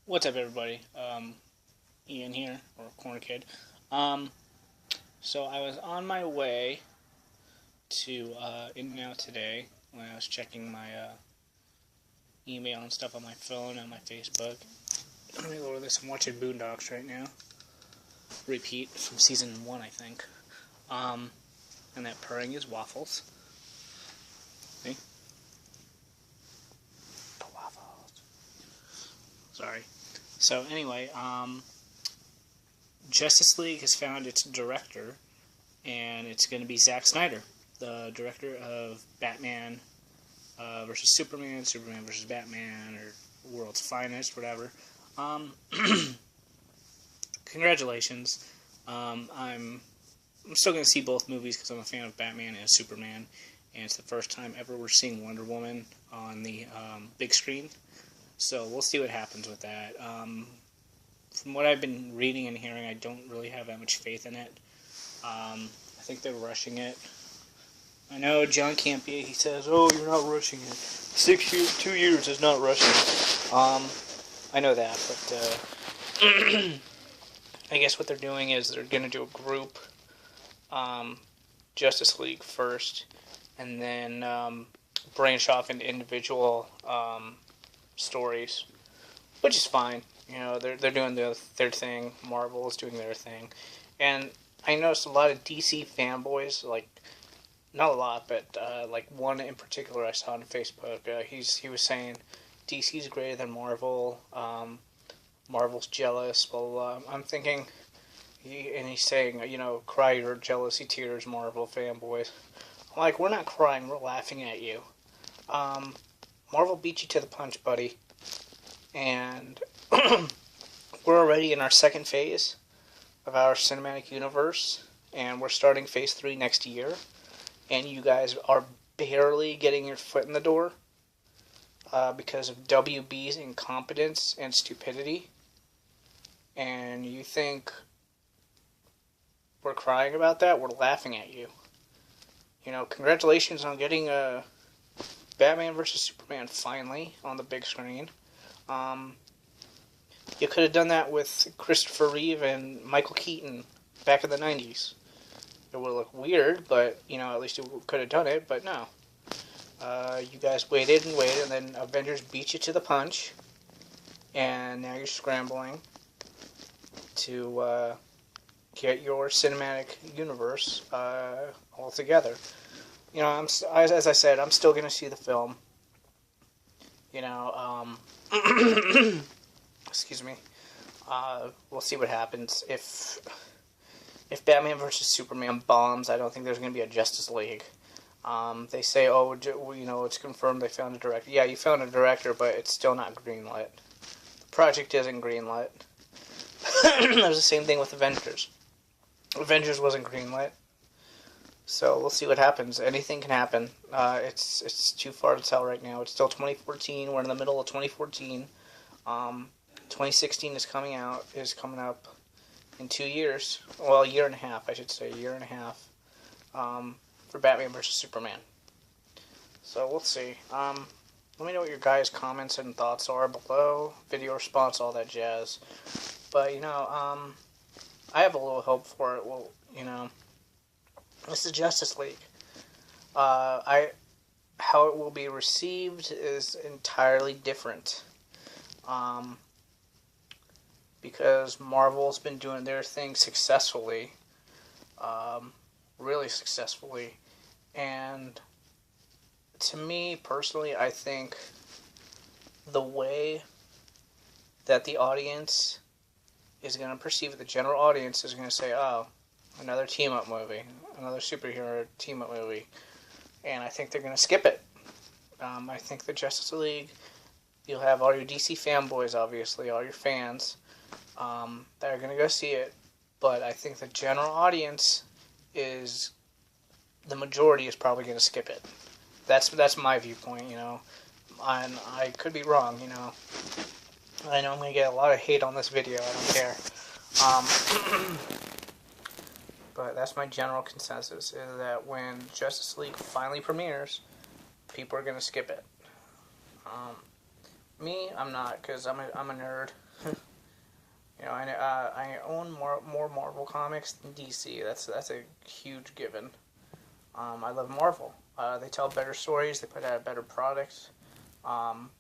What's up, everybody? Ian here, or Corner Kid. Um, so I was on my way to In-N-Out today when I was checking my email and stuff on my phone and my Facebook. Let me lower this. I'm watching Boondocks right now. Repeat from season 1, I think. And that purring is Waffles. See? The Waffles. Sorry. So anyway, Justice League has found its director, and it's going to be Zack Snyder, the director of Batman versus Superman, Superman versus Batman, or World's Finest, whatever. Um, Congratulations. I'm still going to see both movies because I'm a fan of Batman and Superman, and it's the first time ever we're seeing Wonder Woman on the big screen. So we'll see what happens with that. From what I've been reading and hearing, I don't really have that much faith in it. I think they're rushing it. I know John Campea, he says, "Oh, you're not rushing it. 6 years, 2 years is not rushing it." I know that, but I guess what they're doing is they're going to do a group Justice League first, and then branch off into individual stories, which is fine. You know, they're doing their thing. Marvel is doing their thing, and I noticed a lot of DC fanboys, like not a lot, but like one in particular I saw on Facebook. He was saying DC's greater than Marvel. Marvel's jealous. Blah blah blah. I'm thinking, he's saying, cry your jealousy tears, Marvel fanboys. I'm like, we're not crying, we're laughing at you. Marvel beat you to the punch, buddy. And we're already in our second phase of our cinematic universe, and we're starting phase 3 next year, and you guys are barely getting your foot in the door because of WB's incompetence and stupidity, and you think we're crying about that? We're laughing at you. Congratulations on getting Batman vs. Superman finally on the big screen. You could have done that with Christopher Reeve and Michael Keaton back in the 90s. It would look weird, but, at least you could have done it, but no. You guys waited and waited, and then Avengers beat you to the punch, and now you're scrambling to get your cinematic universe all together. As I said, I'm still going to see the film. Excuse me. We'll see what happens. If Batman vs. Superman bombs, I don't think there's going to be a Justice League. They say, it's confirmed they found a director. Yeah, you found a director, but it's still not greenlit. The project isn't greenlit. There's the same thing with Avengers. Avengers wasn't greenlit. So we'll see what happens. Anything can happen. It's too far to tell right now. It's still 2014. We're in the middle of 2014. 2016 is coming up in 2 years. Well, a year and a half, I should say. A year and a half for Batman vs. Superman. So we'll see. Let me know what your guys' comments and thoughts are below. Video response, all that jazz. But, I have a little hope for it. Well, this is Justice League. How it will be received is entirely different. Because Marvel's been doing their thing successfully. Really successfully. And to me, personally, I think the way that the audience is going to perceive it, the general audience is going to say, oh, another team-up movie, another superhero team-up movie, and I think they're going to skip it. I think the Justice League, you'll have all your DC fanboys, obviously, all your fans, that are going to go see it, but I think the general audience the majority is probably going to skip it. That's my viewpoint, and I could be wrong, I know I'm going to get a lot of hate on this video, I don't care. But that's my general consensus, is that when Justice League finally premieres, people are going to skip it. Me, I'm not, because I'm a nerd. I own more Marvel comics than DC. That's a huge given. I love Marvel. They tell better stories. They put out better products. Um,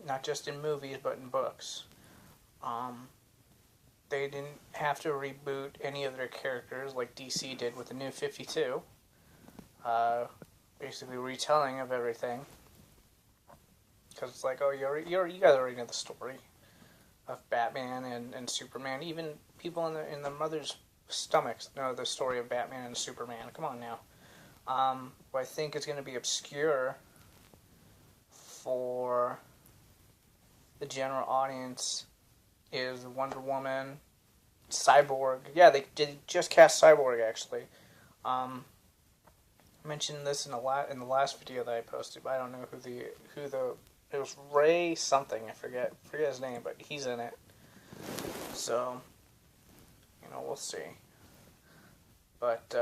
Not just in movies, but in books. Um, they didn't have to reboot any of their characters like DC did with the New 52. Uh, Basically retelling of everything. Because it's like, oh, you guys already know the story of Batman and Superman. Even people in the mother's stomachs know the story of Batman and Superman. Come on now. What I think is going to be obscure for the general audience is Wonder Woman, Cyborg. Yeah, they did just cast Cyborg actually. I mentioned this in the last video that I posted, but I don't know who the it was Ray something. I forget his name, but he's in it. So we'll see. But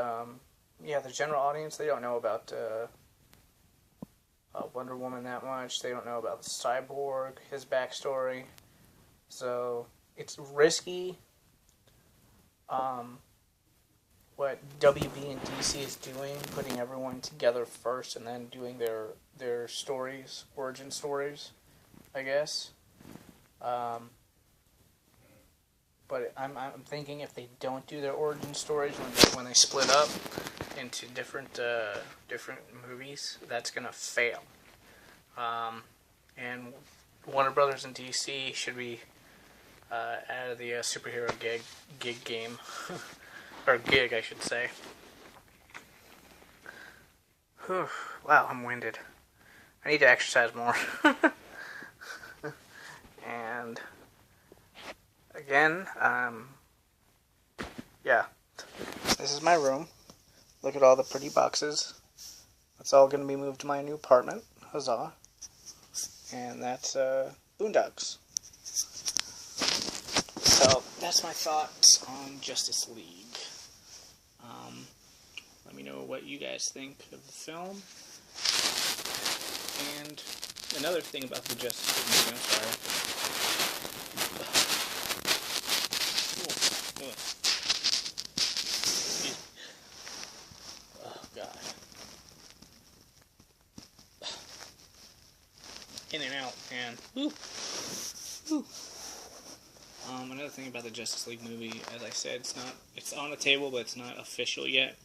yeah, the general audience, they don't know about Wonder Woman that much. They don't know about the Cyborg, his backstory. So it's risky. What WB and DC is doing, putting everyone together first and then doing their stories, origin stories, I guess. But I'm thinking if they don't do their origin stories when they split up into different movies, that's gonna fail. And Warner Brothers and DC should be out of the superhero gig game. Or gig, I should say. Whew. Wow, I'm winded. I need to exercise more. And again, yeah. This is my room. Look at all the pretty boxes. That's all going to be moved to my new apartment. Huzzah. And that's Boondocks. So, that's my thoughts on Justice League. Let me know what you guys think of the film. And another thing about the Justice League movie, I'm sorry. Oh, God. In and out, man. Woo. Woo. Another thing about the Justice League movie, as I said, it's on the table, but it's not official yet.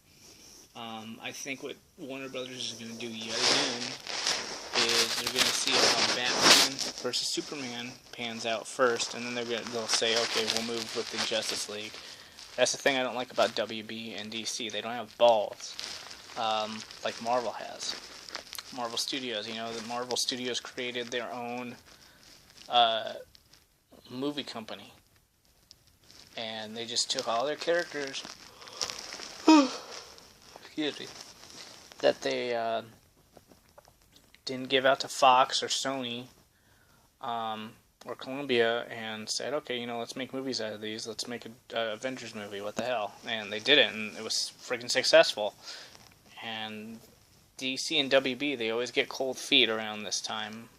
I think what Warner Brothers is going to do yet again is they're going to see how Batman versus Superman pans out first, and then they'll say, okay, we'll move with the Justice League. That's the thing I don't like about WB and DC. They don't have balls, like Marvel has. Marvel Studios, the Marvel Studios created their own movie company, and they just took all their characters excuse me, that they didn't give out to Fox or Sony or Columbia and said, okay, let's make movies out of these. Let's make an Avengers movie. What the hell? And they did it, and it was freaking successful. And DC and WB, they always get cold feet around this time.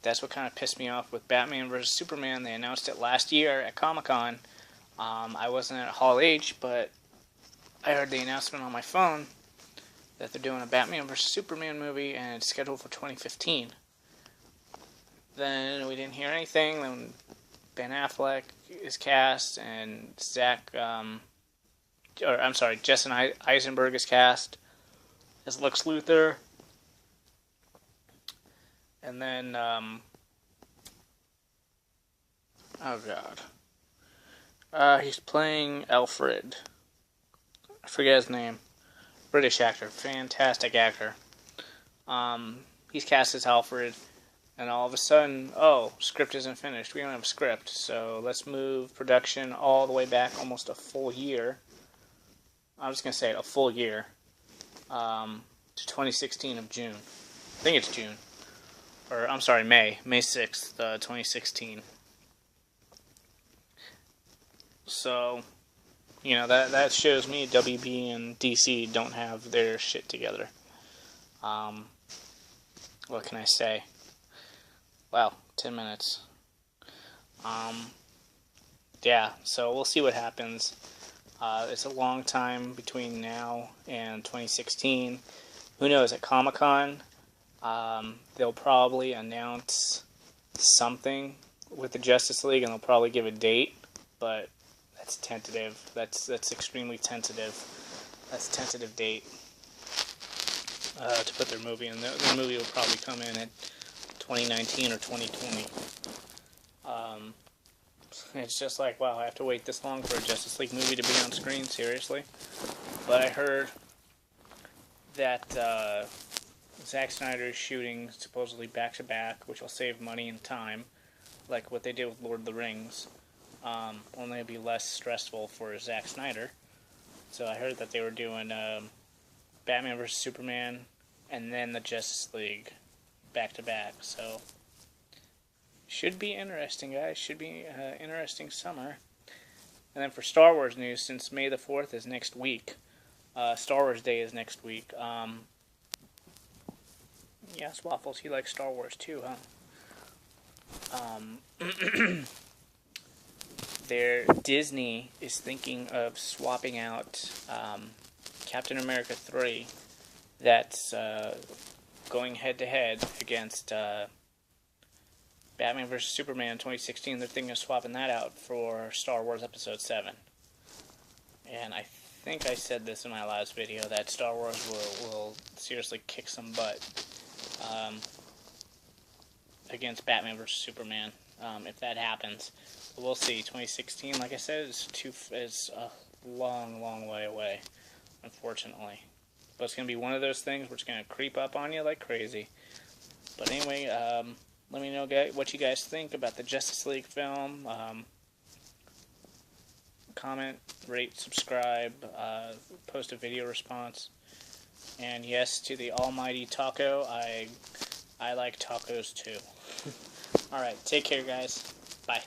That's what kind of pissed me off with Batman vs. Superman. They announced it last year at Comic-Con. I wasn't at Hall H, but I heard the announcement on my phone that they're doing a Batman vs. Superman movie, and it's scheduled for 2015. Then we didn't hear anything. Then Ben Affleck is cast, and Jesse Eisenberg is cast as Lex Luthor. And then, oh God. He's playing Alfred. I forget his name. British actor. Fantastic actor. He's cast as Alfred. And all of a sudden, script isn't finished. We don't have a script. So let's move production all the way back almost a full year. I'm just going to say it, a full year. To 2016 of June. I think it's June. Or, I'm sorry, May 6th, 2016. So, that shows me WB and DC don't have their shit together. What can I say? Wow, 10 minutes. Yeah, so we'll see what happens. It's a long time between now and 2016. Who knows? At Comic-Con, they'll probably announce something with the Justice League, and they'll probably give a date, but that's tentative. That's extremely tentative. That's a tentative date to put their movie in. Their movie will probably come in at 2019 or 2020. It's just like, wow, I have to wait this long for a Justice League movie to be on screen, seriously? But I heard that Zack Snyder is shooting supposedly back-to-back, which will save money and time, like what they did with Lord of the Rings. Only it'll be less stressful for Zack Snyder. So I heard that they were doing Batman vs. Superman and then the Justice League back-to-back, so should be interesting, guys. Should be interesting summer. And then for Star Wars news, since May the 4th is next week, Star Wars Day is next week. Yes, Waffles, he likes Star Wars too, huh? Disney is thinking of swapping out Captain America 3. That's going head-to-head against Batman vs. Superman 2016, they're thinking of swapping that out for Star Wars Episode 7. And I think I said this in my last video, that Star Wars will seriously kick some butt against Batman vs. Superman if that happens. But we'll see. 2016, like I said, is a long, long way away, unfortunately. But it's going to be one of those things where it's going to creep up on you like crazy. But anyway, let me know what you guys think about the Justice League film. Comment, rate, subscribe, post a video response. And yes, to the almighty taco, I like tacos too. Alright, take care guys. Bye.